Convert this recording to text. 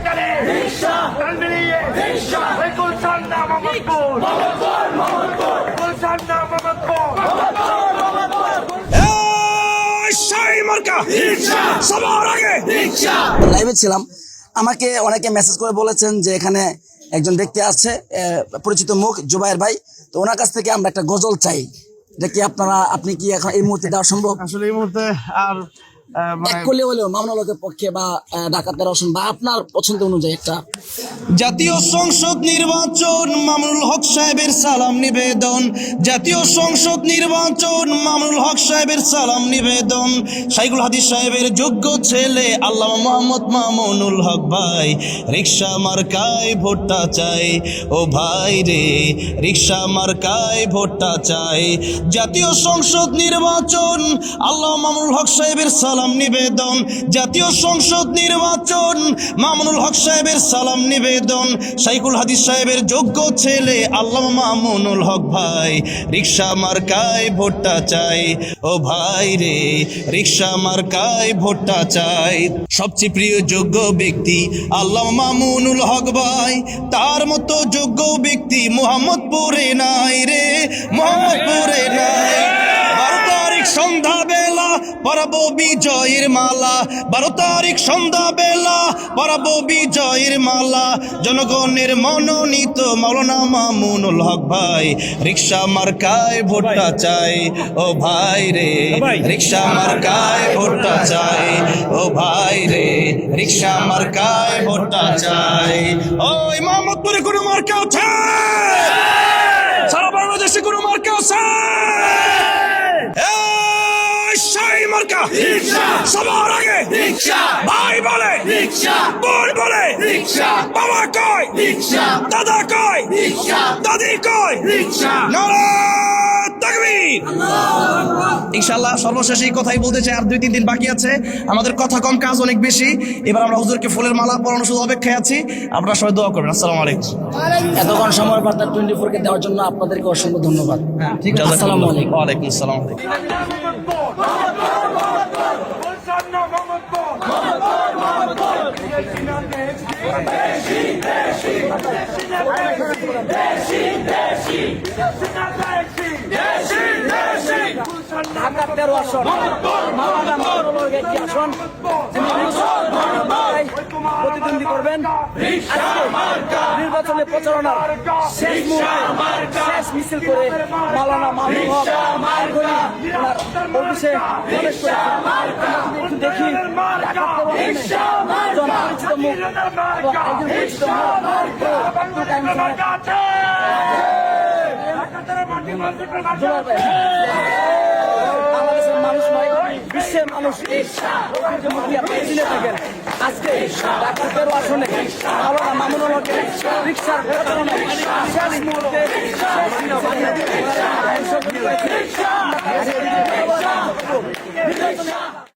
সরকারে গুলশান না মোহাম্মদপুর, গুলশান না মোহাম্মদপুর। লাইভে ছিলাম, আমাকে অনেকে মেসেজ করে বলেছেন যে এখানে একজন ব্যক্তি আছে পরিচিত মুখ, জুবায়ের ভাই, তো ওনার কাছ থেকে আমরা একটা গজল চাই। এটা কি আপনি কি এখন এই মুহূর্তে দেওয়া সম্ভব? আসলে এই মুহূর্তে আর একলে হলেও মামলার পক্ষে বা ডাকাতের রসন বা আপনার পছন্দ অনুযায়ী একটা। জাতীয় সংসদ নির্বাচন মামুনুল হক সাহেবের সালাম নিবেদন, জাতীয় সংসদ নির্বাচন মামুনুল হক সাহেবের সালাম নিবেদন, শাইখুল হাদিস সাহেবের যোগ্য ছেলে আল্লামা মোহাম্মদ মামুনুল হক ভাই, রিকশা মার্কায় ভোটটা চাই, ও ভাই রে রিকশা মার্কায় ভোটটা চাই। জাতীয় সংসদ নির্বাচন আল্লামা মামুনুল হক সাহেবের সালাম নিবেদন, জাতীয় সংসদ নির্বাচন মামুনুল হক সাহেবের সালাম নিবেদন, শাইখুল হাদিস সাহেবের যোগ্য ছেলে আল্লামা মামুনুল হক ভাই, রিকশা মার্কায় ভোটটা চাই, ও ভাই রে রিকশা মার্কায় ভোটটা চাই। সবচেয়ে প্রিয় যোগ্য ব্যক্তি আল্লামা মামুনুল হক ভাই, তার মতো যোগ্য ব্যক্তি মোহাম্মদপুরে নাই রে, মোহাম্মদপুরে নাই। 12 তারিখ সন্ধ্যা বেলা পরাবো বিজয়ের মালা, 12 তারিখ সন্ধ্যা বেলা পরাবো বিজয়ের মালা, জনগণের মনোনীত মাওলানা মামুনুল হক ভাই, রিকশা মার্কায় ভোটটা চাই, ও ভাই রে রিকশা মার্কায় ভোটটা চাই, ও ভাই রে রিকশা মার্কায় ভোটটা চাই। ওই মোহাম্মদপুরে কোনো মার্কা আছে? সারা বাংলাদেশে কোনো মার্কা আছে? মার্কা সবার আগে ভাই বলে, বোন বলে, বাবা কয়, দাদা কয়, দাদি কয়, নারায়ে তাকবীর। ইনশাআল্লাহ সর্বশেষ এই কথাই বলতে চাই, আর 2-3 দিন বাকি আছে, আমাদের কথা কম কাজ অনেক বেশি। এবার আমরা হুজুরকে ফুলের মালা পরানো শুধু অপেক্ষায় আছি, আপনারা সবাই দোয়া করবেন। আসসালামু আলাইকুম। এতক্ষণ সময় বার্তা 24 কে দেওয়ার জন্য আপনাদেরকে অসংখ্য ধন্যবাদ। আসসালামু আলাইকুম। ওয়ালাইকুম আসসালাম। ঢাকার 13 আসন মাওলানা মামুনুল হকের একটি আসন প্রতিদ্বন্দ্বী করবেন। নির্বাচনের প্রচারণা শেষ মুহূর্তে শেষ মিছিল করে মাওলানা মামুনুল হক অফিসে প্রবেশ করেছেন। দেখি একজন পরিচিত মুখ এবং একজন পরিচিত মানুষ নয়, বিশ্বের মানুষ চিনে থাকেন। আজকে ঢাকা 13 আসনে মাওলানা মামুনুল হকের রিকশার প্রচারণায় শেষ মুহূর্তে